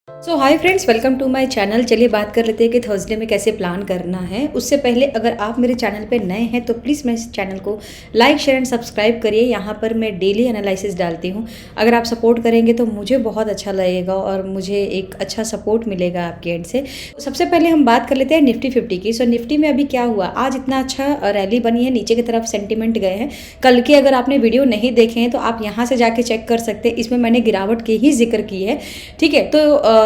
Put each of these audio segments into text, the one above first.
So hi friends, welcome to my channel. चलिए बात कर लेते हैं कि थर्सडे में कैसे प्लान करना है। उससे पहले अगर आप मेरे चैनल पे नए हैं तो प्लीज़ मेरे चैनल को लाइक शेयर एंड सब्सक्राइब करिए। यहाँ पर मैं डेली एनालिसिस डालती हूँ। अगर आप सपोर्ट करेंगे तो मुझे बहुत अच्छा लगेगा और मुझे एक अच्छा सपोर्ट मिलेगा आपके एंड से। सबसे पहले हम बात कर लेते हैं निफ्टी 50 की। सो निफ्टी में अभी क्या हुआ, आज इतना अच्छा रैली बनी है, नीचे की तरफ सेंटिमेंट गए हैं। कल के अगर आपने वीडियो नहीं देखे हैं तो आप यहाँ से जाके चेक कर सकते हैं, इसमें मैंने गिरावट की ही जिक्र की है। ठीक है, तो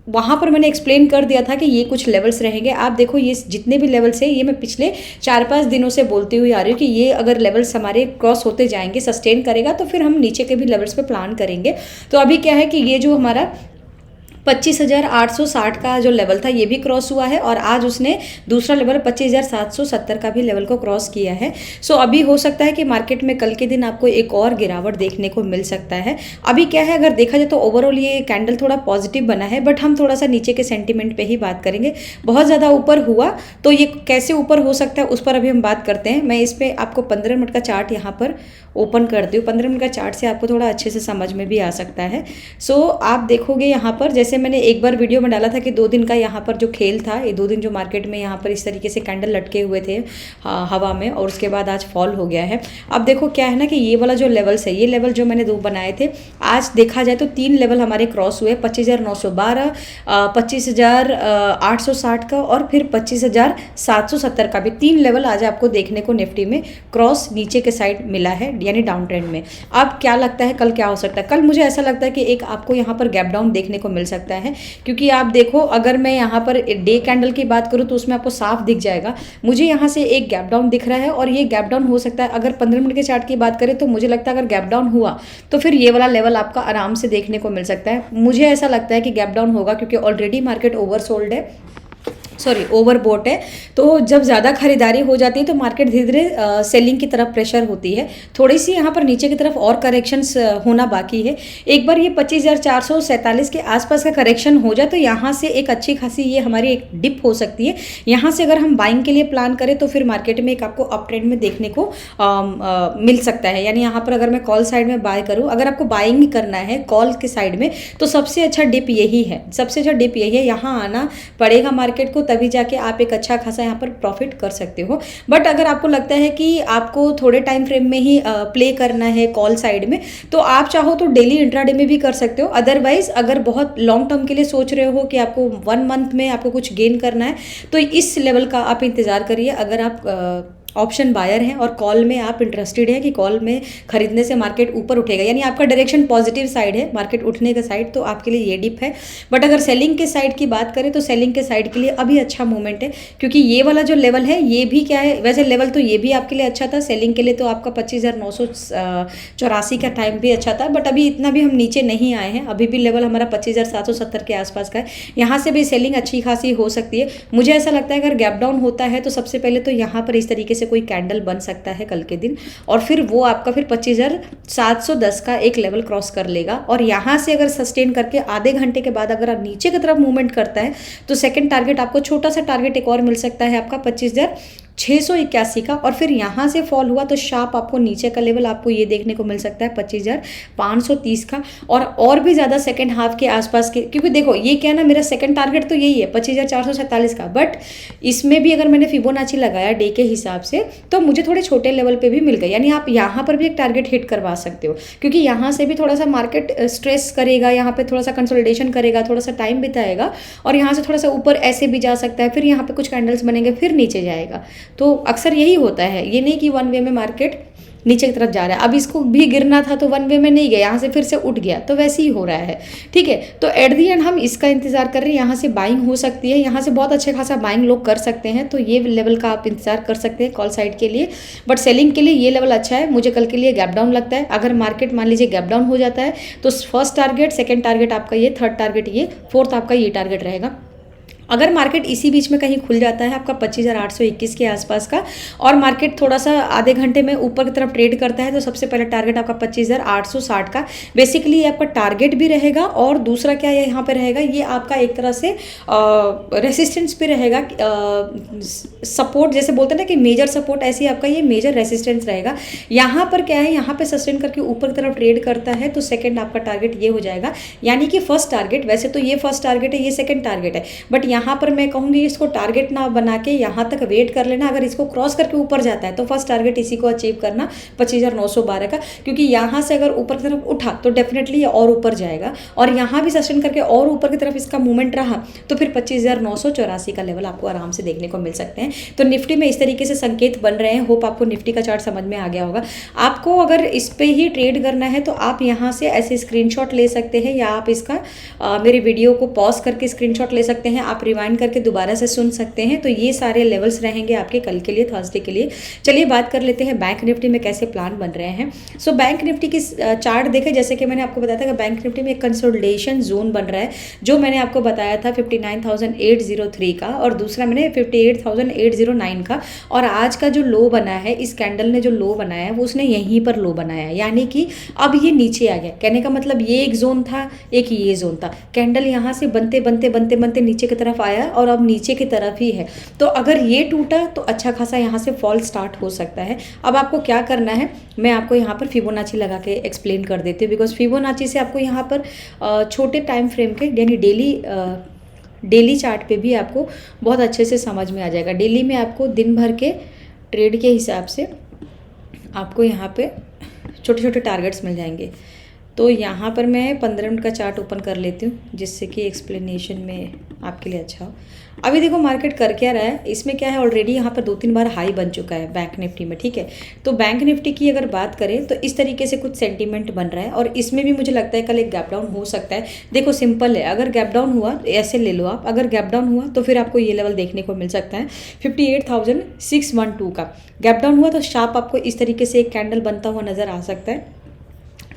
वहाँ पर मैंने एक्सप्लेन कर दिया था कि ये कुछ लेवल्स रहेंगे। आप देखो ये जितने भी लेवल्स हैं ये मैं पिछले 4-5 दिनों से बोलती हुई आ रही हूँ कि ये अगर लेवल्स हमारे क्रॉस होते जाएंगे, सस्टेन करेगा तो फिर हम नीचे के भी लेवल्स पे प्लान करेंगे। तो अभी क्या है कि ये जो हमारा 25,860 का जो लेवल था ये भी क्रॉस हुआ है और आज उसने दूसरा लेवल 25,770 का भी लेवल को क्रॉस किया है। सो अभी हो सकता है कि मार्केट में कल के दिन आपको एक और गिरावट देखने को मिल सकता है। अभी क्या है, अगर देखा जाए तो ओवरऑल ये कैंडल थोड़ा पॉजिटिव बना है, बट हम थोड़ा सा नीचे के सेंटिमेंट पे ही बात करेंगे। बहुत ज़्यादा ऊपर हुआ तो ये कैसे ऊपर हो सकता है उस पर अभी हम बात करते हैं। मैं इस पर आपको 15 मिनट का चार्ट यहाँ पर ओपन कर दूँ। 15 मिनट का चार्ट से आपको थोड़ा अच्छे से समझ में भी आ सकता है। सो आप देखोगे यहाँ पर, जैसे मैंने एक बार वीडियो में डाला था कि 2 दिन का यहाँ पर जो खेल था, ये 2 दिन जो मार्केट में यहाँ पर इस तरीके से कैंडल लटके हुए थे हवा में, और उसके बाद आज फॉल हो गया है। अब देखो क्या है ना कि ये वाला जो लेवल्स है, ये लेवल जो मैंने 2 बनाए थे, आज देखा जाए तो 3 लेवल हमारे क्रॉस हुए। 25,912, 25,860 का और फिर 25,770 का भी 3 लेवल आज आपको देखने को निफ्टी में क्रॉस नीचे के साइड मिला है, यानी डाउन ट्रेंड में। अब क्या लगता है कल क्या हो सकता है? कल मुझे ऐसा लगता है कि एक आपको यहाँ पर गैप डाउन देखने को मिल सकता है, क्योंकि आप देखो अगर मैं यहाँ पर डे कैंडल की बात करूँ तो उसमें आपको साफ दिख जाएगा। मुझे यहाँ से एक गैप डाउन दिख रहा है और ये गैप डाउन हो सकता है। अगर 15 मिनट के चार्ट की बात करें तो मुझे लगता है अगर गैप डाउन हुआ तो फिर ये वाला लेवल आपका आराम से देखने को मिल सकता है। मुझे ऐसा लगता है कि गैप डाउन होगा, क्योंकि ऑलरेडी मार्केट ओवरसोल्ड है, सॉरी ओवरबोट है। तो जब ज़्यादा खरीदारी हो जाती है तो मार्केट धीरे धीरे सेलिंग की तरफ प्रेशर होती है। थोड़ी सी यहाँ पर नीचे की तरफ और करेक्शंस होना बाकी है। एक बार ये 25,447 के आसपास का करेक्शन हो जाए तो यहाँ से एक अच्छी खासी ये हमारी एक डिप हो सकती है। यहाँ से अगर हम बाइंग के लिए प्लान करें तो फिर मार्केट में एक आपको अप ट्रेंड में देखने को मिल सकता है। यानी यहाँ पर अगर मैं कॉल साइड में बाय करूँ, अगर आपको बाइंग करना है कॉल के साइड में तो सबसे अच्छा डिप यही है, सबसे अच्छा डिप यही है। यहाँ आना पड़ेगा मार्केट को, तभी जाके आप एक अच्छा खासा यहाँ पर प्रॉफिट कर सकते हो। बट अगर आपको लगता है कि आपको थोड़े टाइम फ्रेम में ही प्ले करना है कॉल साइड में, तो आप चाहो तो डेली इंट्राडे में भी कर सकते हो। अदरवाइज अगर बहुत लॉन्ग टर्म के लिए सोच रहे हो कि आपको 1 मंथ में आपको कुछ गेन करना है तो इस लेवल का आप इंतज़ार करिए। अगर आप ऑप्शन बायर हैं और कॉल में आप इंटरेस्टेड हैं कि कॉल में खरीदने से मार्केट ऊपर उठेगा, यानी आपका डायरेक्शन पॉजिटिव साइड है, मार्केट उठने का साइड, तो आपके लिए ये डिप है। बट अगर सेलिंग के साइड की बात करें तो सेलिंग के साइड के लिए अभी अच्छा मूवमेंट है, क्योंकि ये वाला जो लेवल है ये भी क्या है, वैसे लेवल तो ये भी आपके लिए अच्छा था सेलिंग के लिए, तो आपका 25,984 का टाइम भी अच्छा था। बट अभी इतना भी हम नीचे नहीं आए हैं, अभी भी लेवल हमारा 25,770 के आसपास का है। यहाँ से भी सेलिंग अच्छी खासी हो सकती है। मुझे ऐसा लगता है अगर गैप डाउन होता है तो सबसे पहले तो यहाँ पर इस तरीके से कोई कैंडल बन सकता है कल के दिन, और फिर वो आपका फिर 25,710 का एक लेवल क्रॉस कर लेगा। और यहाँ से अगर सस्टेन करके आधे घंटे के बाद अगर आप नीचे की तरफ मूवमेंट करता है तो सेकंड टारगेट आपको, छोटा सा टारगेट एक और मिल सकता है आपका 25,681 का। और फिर यहाँ से फॉल हुआ तो शार्प आपको नीचे का लेवल आपको ये देखने को मिल सकता है 25,530 का, और भी ज़्यादा सेकंड हाफ के आसपास के। क्योंकि देखो ये क्या है ना, मेरा सेकंड टारगेट तो यही है 25,447 का, बट इसमें भी अगर मैंने फिबोनाची लगाया डे के हिसाब से तो मुझे थोड़े छोटे लेवल पे भी मिल गए। यानी आप यहाँ पर भी एक टारगेट हिट करवा सकते हो, क्योंकि यहाँ से भी थोड़ा सा मार्केट स्ट्रेस करेगा, यहाँ पे थोड़ा सा कंसोलिडेशन करेगा, थोड़ा सा टाइम बिताएगा, और यहाँ से थोड़ा सा ऊपर ऐसे भी जा सकता है, फिर यहाँ पे कुछ कैंडल्स बनेंगे, फिर नीचे जाएगा। तो अक्सर यही होता है, ये नहीं कि वन वे में मार्केट नीचे की तरफ जा रहा है। अब इसको भी गिरना था तो वन वे में नहीं गया, यहाँ से फिर से उठ गया, तो वैसे ही हो रहा है। ठीक है, तो एट दी एंड हम इसका इंतजार कर रहे हैं। यहाँ से बाइंग हो सकती है, यहाँ से बहुत अच्छे खासा बाइंग लोग कर सकते हैं, तो ये लेवल का आप इंतजार कर सकते हैं कॉल साइड के लिए। बट सेलिंग के लिए ये लेवल अच्छा है। मुझे कल के लिए गैप डाउन लगता है। अगर मार्केट मान लीजिए गैप डाउन हो जाता है तो फर्स्ट टारगेट, सेकेंड टारगेट आपका ये, थर्ड टारगेट ये, फोर्थ आपका ये टारगेट रहेगा। अगर मार्केट इसी बीच में कहीं खुल जाता है आपका 25,821 के आसपास का, और मार्केट थोड़ा सा आधे घंटे में ऊपर की तरफ ट्रेड करता है, तो सबसे पहले टारगेट आपका 25,860 का बेसिकली ये आपका टारगेट भी रहेगा। और दूसरा क्या है यहाँ पे रहेगा, ये आपका एक तरह से रेसिस्टेंस भी रहेगा, सपोर्ट जैसे बोलते हैं ना कि मेजर सपोर्ट, ऐसे ही आपका ये मेजर रेसिस्टेंस रहेगा। यहाँ पर क्या है, यहाँ पे सस्टेन करके ऊपर की तरफ ट्रेड करता है तो सेकंड आपका टारगेट ये हो जाएगा, यानी कि फर्स्ट टारगेट, वैसे तो ये फर्स्ट टारगेट है, ये सेकंड टारगेट है, बट यहाँ पर मैं कहूँगी इसको टारगेट ना बना के यहाँ तक वेट कर लेना। अगर इसको क्रॉस करके ऊपर जाता है तो फर्स्ट टारगेट इसी को अचीव करना 25,912 का, क्योंकि यहाँ से अगर ऊपर की तरफ उठा तो डेफिनेटली ये और ऊपर जाएगा, और यहाँ भी सस्टेन करके और ऊपर की तरफ इसका मूवमेंट रहा तो फिर 25,984 का लेवल आपको आराम से देखने को मिल सकते हैं। तो निफ्टी में इस तरीके से संकेत बन रहे हैं। होप आपको निफ्टी का चार्ट समझ में आ गया होगा। आपको अगर इस पे ही ट्रेड करना है तो आप यहाँ से ऐसे स्क्रीनशॉट ले सकते हैं, या आप इसका मेरी वीडियो को पॉज करके स्क्रीनशॉट ले सकते हैं, आप रिवाइंड करके दोबारा से सुन सकते हैं। तो ये सारे लेवल्स रहेंगे आपके कल के लिए, थर्सडे के लिए। चलिए बात कर लेते हैं बैंक निफ्टी में कैसे प्लान बन रहे हैं। सो बैंक निफ्टी की चार्ट देखें, जैसे कि मैंने आपको बताया था कि बैंक निफ्टी में एक कंसोलिडेशन जोन बन रहा है, जो मैंने आपको बताया था 59,803 का, और दूसरा मैंने 58,809 का। और आज का जो लो बना है, इस कैंडल ने जो लो बनाया है वो उसने यहीं पर लो बनाया है, यानी कि अब ये नीचे आ गया। कहने का मतलब ये एक जोन था, एक ये जोन था। कैंडल यहाँ से बनते बनते बनते बनते नीचे की तरफ आया और अब नीचे की तरफ ही है। तो अगर ये टूटा तो अच्छा खासा यहाँ से फॉल स्टार्ट हो सकता है। अब आपको क्या करना है, मैं आपको यहाँ पर फिबोनाची लगा के एक्सप्लेन कर देती हूँ, बिकॉज फिबोनाची से आपको यहाँ पर छोटे टाइम फ्रेम के यानी डेली चार्ट पे भी आपको बहुत अच्छे से समझ में आ जाएगा। डेली में आपको दिन भर के ट्रेड के हिसाब से आपको यहाँ पे छोटे छोटे टारगेट्स मिल जाएंगे। तो यहाँ पर मैं 15 मिनट का चार्ट ओपन कर लेती हूँ, जिससे कि एक्सप्लेनेशन में आपके लिए अच्छा हो। अभी देखो मार्केट कर क्या रहा है, इसमें क्या है, ऑलरेडी यहाँ पर 2-3 बार हाई बन चुका है बैंक निफ्टी में, ठीक है। तो बैंक निफ्टी की अगर बात करें तो इस तरीके से कुछ सेंटीमेंट बन रहा है, और इसमें भी मुझे लगता है कल एक गैप डाउन हो सकता है। देखो सिंपल है, अगर गैप डाउन हुआ ऐसे ले लो आप, अगर गैप डाउन हुआ तो फिर आपको ये लेवल देखने को मिल सकता है 58,612 का। गैप डाउन हुआ तो शार्प आपको इस तरीके से एक कैंडल बनता हुआ नजर आ सकता है,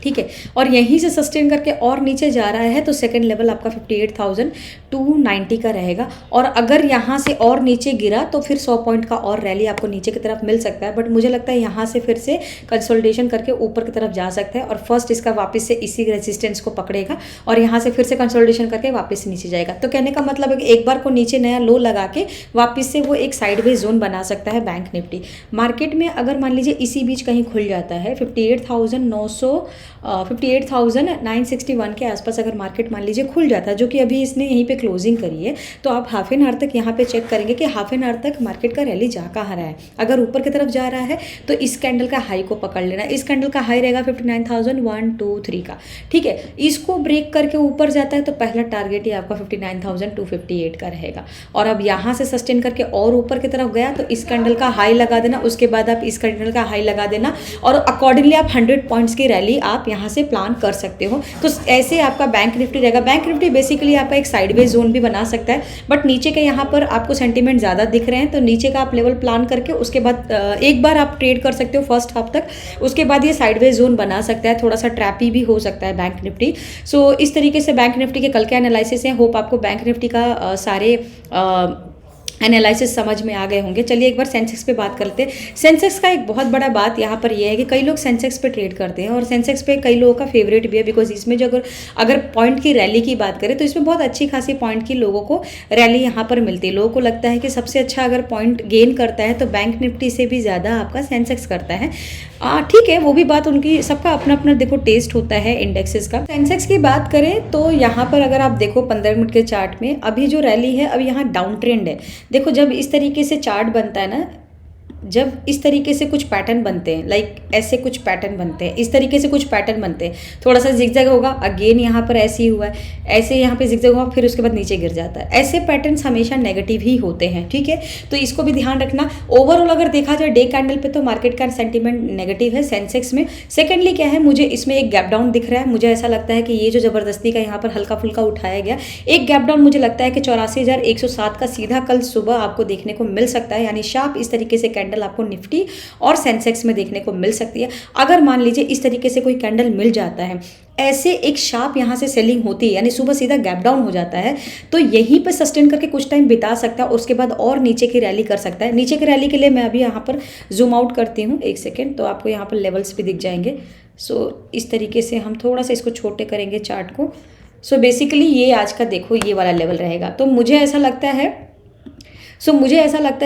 ठीक है। और यहीं से सस्टेन करके और नीचे जा रहा है तो सेकंड लेवल आपका 58,290 का रहेगा। और अगर यहाँ से और नीचे गिरा तो फिर 100 पॉइंट का और रैली आपको नीचे की तरफ मिल सकता है, बट मुझे लगता है यहाँ से फिर से कंसोलिडेशन करके ऊपर की तरफ जा सकता है, और फर्स्ट इसका वापस से इसी रेजिस्टेंस को पकड़ेगा और यहाँ से फिर से कंसोलिडेशन करके वापस से नीचे जाएगा। तो कहने का मतलब है कि एक बार को नीचे नया लो लगा के वापस से वो एक साइडवेज जोन बना सकता है बैंक निफ्टी। मार्केट में अगर मान लीजिए इसी बीच कहीं खुल जाता है 58,961 के आसपास अगर मार्केट मान लीजिए खुल जाता है, जो कि अभी इसने यहीं पे क्लोजिंग करी है, तो आप हाफ एन आवर तक यहाँ पे चेक करेंगे कि हाफ एन आवर तक मार्केट का रैली जा कहाँ रहा है। अगर ऊपर की तरफ जा रहा है तो इस कैंडल का हाई को पकड़ लेना। इस कैंडल का हाई रहेगा 59,123 का, ठीक है। इसको ब्रेक करके ऊपर जाता है तो पहला टारगेट ही आपका 59,258 का रहेगा। और अब यहाँ से सस्टेन करके और ऊपर की तरफ गया तो इस कैंडल का हाई लगा देना, उसके बाद आप इस कैंडल का हाई लगा देना, और अकॉर्डिंगली आप 100 पॉइंट्स की रैली आप यहाँ से प्लान कर सकते हो। तो ऐसे आपका बैंक निफ्टी रहेगा। बैंक निफ्टी बेसिकली आपका एक साइडवेज जोन भी बना सकता है, बट नीचे के यहाँ पर आपको सेंटीमेंट ज़्यादा दिख रहे हैं, तो नीचे का आप लेवल प्लान करके उसके बाद एक बार आप ट्रेड कर सकते हो फर्स्ट हाफ तक, उसके बाद ये साइडवेज जोन बना सकता है, थोड़ा सा ट्रैपी भी हो सकता है बैंक निफ्टी। सो इस तरीके से बैंक निफ्टी के कल के एनालिसिस है। होप आपको बैंक निफ्टी का सारे एनालिसिस समझ में आ गए होंगे। चलिए एक बार सेंसेक्स पे बात करते हैं। सेंसेक्स का एक बहुत बड़ा बात यहाँ पर यह है कि कई लोग सेंसेक्स पे ट्रेड करते हैं, और सेंसेक्स पे कई लोगों का फेवरेट भी है, बिकॉज इसमें जो अगर पॉइंट की रैली की बात करें तो इसमें बहुत अच्छी खासी पॉइंट की लोगों को रैली यहाँ पर मिलती है। लोगों को लगता है कि सबसे अच्छा अगर पॉइंट गेन करता है तो बैंक निफ्टी से भी ज़्यादा आपका सेंसेक्स करता है। ठीक है, वो भी बात उनकी, सबका अपना अपना देखो टेस्ट होता है इंडेक्सेस का। सेंसेक्स की बात करें तो यहाँ पर अगर आप देखो 15 मिनट के चार्ट में अभी जो रैली है, अब यहाँ डाउन ट्रेंड है। देखो जब इस तरीके से चार्ट बनता है ना, जब इस तरीके से कुछ पैटर्न बनते हैं, लाइक ऐसे कुछ पैटर्न बनते हैं, इस तरीके से कुछ पैटर्न बनते हैं, थोड़ा सा जिगजैग होगा, अगेन यहाँ पर ऐसे ही हुआ है, ऐसे यहाँ पे जिगजैग होगा, फिर उसके बाद नीचे गिर जाता है। ऐसे पैटर्न्स हमेशा नेगेटिव ही होते हैं, ठीक है। तो इसको भी ध्यान रखना। ओवरऑल अगर देखा जाए डे कैंडल पे तो मार्केट का सेंटीमेंट नेगेटिव है सेंसेक्स में। सेकेंडली क्या है, मुझे इसमें एक गैप डाउन दिख रहा है। मुझे ऐसा लगता है कि ये जो ज़बरदस्ती का यहाँ पर हल्का फुल्का उठाया गया एक गैप डाउन, मुझे लगता है कि 84,107 का सीधा कल सुबह आपको देखने को मिल सकता है, यानी शार्प इस तरीके से कैंडल कैंडल आपको निफ्टी और सेंसेक्स में देखने को मिल सकती है। अगर मान लीजिए इस तरीके से कोई कैंडल मिल जाता है, ऐसे एक शार्प यहाँ से सेलिंग होती है, यानी सुबह सीधा गैप डाउन हो जाता है, तो यहीं पर सस्टेन करके कुछ टाइम बिता सकता है, उसके बाद और नीचे की रैली कर सकता है। नीचे की रैली के लिए मैं अभी यहाँ पर जूम आउट करती हूँ, एक सेकेंड, तो आपको यहाँ पर लेवल्स भी दिख जाएंगे। सो इस तरीके से हम थोड़ा सा इसको छोटे करेंगे चार्ट को। सो बेसिकली ये आज का देखो ये वाला लेवल रहेगा। तो मुझे ऐसा लगता है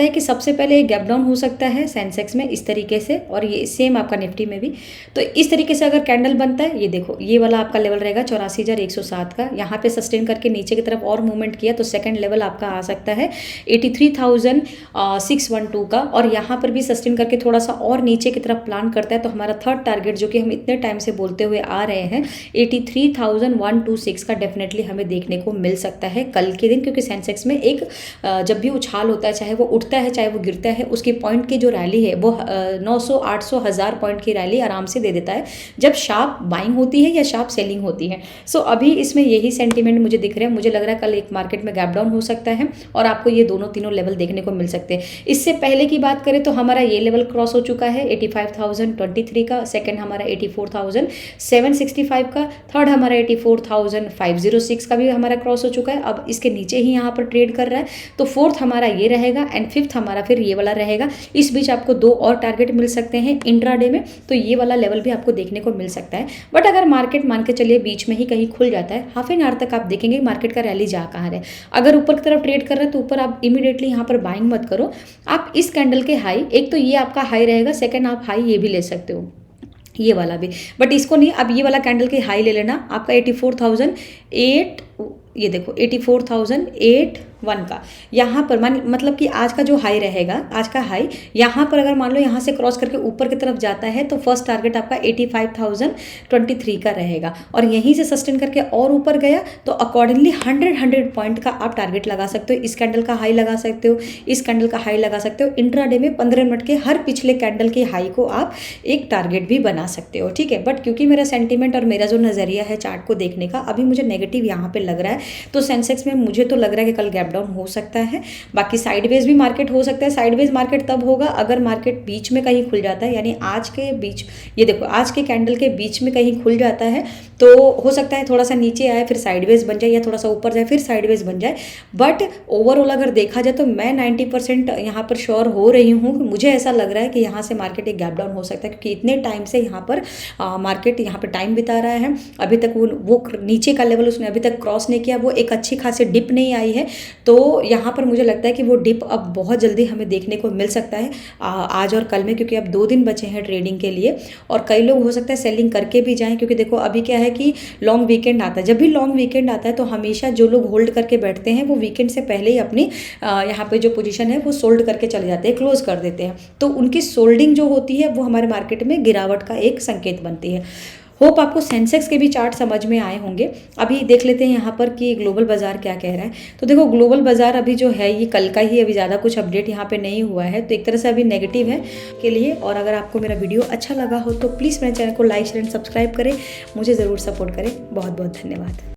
कि सबसे पहले एक गैप डाउन हो सकता है सेंसेक्स में इस तरीके से, और ये सेम आपका निफ्टी में भी। तो इस तरीके से अगर कैंडल बनता है, ये देखो ये वाला आपका लेवल रहेगा 84,107 का, यहाँ पे सस्टेन करके नीचे की तरफ और मूवमेंट किया तो सेकंड लेवल आपका आ सकता है 83,612 का, और यहाँ पर भी सस्टेन करके थोड़ा सा और नीचे की तरफ प्लान करता है तो हमारा थर्ड टारगेट जो कि हम इतने टाइम से बोलते हुए आ रहे हैं 83,126 का डेफिनेटली हमें देखने को मिल सकता है कल के दिन, क्योंकि सेंसेक्स में एक जब भी उछाल होता है, चाहे वो उठता है चाहे वो गिरता है, उसकी पॉइंट की जो रैली है वो 900, 800, 1000 पॉइंट की रैली आराम से दे देता है जब शार्प बाइंग होती है या शार्प सेलिंग होती है। सो अभी इसमें यही सेंटीमेंट मुझे दिख रहा है। मुझे लग रहा है कल एक मार्केट में गैप डाउन हो सकता है और आपको ये दोनों तीनों लेवल देखने को मिल सकते हैं। इससे पहले की बात करें तो हमारा ये लेवल क्रॉस हो चुका है 85,023 का, सेकेंड हमारा 84,765 का, थर्ड हमारा 84,506 का भी हमारा क्रॉस हो चुका है। अब इसके नीचे ही यहाँ पर ट्रेड कर रहा है, तो फोर्थ हमारा ये रहेगा एंड फिफ्थ हमारा फिर ये वाला रहेगा। इस बीच आपको दो और टारगेट मिल सकते हैं इंट्राडे में, तो ये वाला लेवल भी आपको देखने को मिल सकता है। बट अगर मार्केट मान के चलिए बीच में ही कहीं खुल जाता है, हाफ एन आवर तक आप देखेंगे मार्केट का रैली जा कहाँ है। अगर ऊपर की तरफ ट्रेड कर रहे हैं तो ऊपर आप इमीडिएटली यहाँ पर बाइंग मत करो, आप इस कैंडल के हाई, एक तो ये आपका हाई रहेगा, सेकेंड आप हाई ये भी ले सकते हो, ये वाला भी, बट इसको नहीं, अब ये वाला कैंडल के हाई ले लेना आपका 84,008, ये देखो 84,081 का, यहाँ पर मतलब कि आज का जो हाई रहेगा, आज का हाई यहाँ पर अगर मान लो यहाँ से क्रॉस करके ऊपर की तरफ जाता है तो फर्स्ट टारगेट आपका 85,023 का रहेगा, और यहीं से सस्टेन करके और ऊपर गया तो अकॉर्डिंगली 100 पॉइंट का आप टारगेट लगा सकते हो। इस कैंडल का हाई लगा सकते हो, इस कैंडल का हाई लगा सकते हो। इंट्राडे में 15 मिनट के हर पिछले कैंडल के हाई को आप एक टारगेट भी बना सकते हो, ठीक है। बट क्योंकि मेरा सेंटीमेंट और मेरा जो नज़रिया है चार्ट को देखने का अभी मुझे नेगेटिव यहाँ पे लग रहा है, तो सेंसेक्स में मुझे तो लग रहा है कि कल गैप डाउन हो सकता है। बाकी साइडवेज भी मार्केट हो सकता है। साइडवेज मार्केट तब होगा अगर मार्केट बीच में कहीं खुल जाता है, यानी आज के बीच, ये देखो आज के कैंडल के बीच में कहीं खुल जाता है तो हो सकता है थोड़ा सा नीचे आए फिर साइडवेज बन जाए, या थोड़ा सा ऊपर जाए फिर साइडवेज बन जाए। बट ओवरऑल अगर देखा जाए तो मैं 90% यहाँ पर श्योर हो रही हूँ, मुझे ऐसा लग रहा है कि यहाँ से मार्केट एक गैप डाउन हो सकता है, क्योंकि इतने टाइम से यहाँ पर मार्केट यहाँ पर टाइम बिता रहा है, अभी तक वो नीचे का लेवल उसने अभी तक क्रॉस नहीं किया, वो एक अच्छी खासी डिप नहीं आई है। तो यहाँ पर मुझे लगता है कि वो डिप अब बहुत जल्दी हमें देखने को मिल सकता है आज और कल में, क्योंकि अब 2 दिन बचे हैं ट्रेडिंग के लिए, और कई लोग हो सकता है सेलिंग करके भी जाएं, क्योंकि देखो अभी क्या है कि लॉन्ग वीकेंड आता है। जब भी लॉन्ग वीकेंड आता है तो हमेशा जो लोग होल्ड करके बैठते हैं वो वीकेंड से पहले ही अपनी यहाँ पे जो पोजीशन है वो सोल्ड करके चले जाते हैं, क्लोज कर देते हैं, तो उनकी सोल्डिंग जो होती है वो हमारे मार्केट में गिरावट का एक संकेत बनती है। होप आपको सेंसेक्स के भी चार्ट समझ में आए होंगे। अभी देख लेते हैं यहाँ पर कि ग्लोबल बाजार क्या कह रहा है। तो देखो ग्लोबल बाजार अभी जो है ये कल का ही, अभी ज़्यादा कुछ अपडेट यहाँ पे नहीं हुआ है, तो एक तरह से अभी नेगेटिव है के लिए। और अगर आपको मेरा वीडियो अच्छा लगा हो तो प्लीज़ मेरे चैनल को लाइक शेयर एंड सब्सक्राइब करें, मुझे ज़रूर सपोर्ट करें। बहुत बहुत धन्यवाद।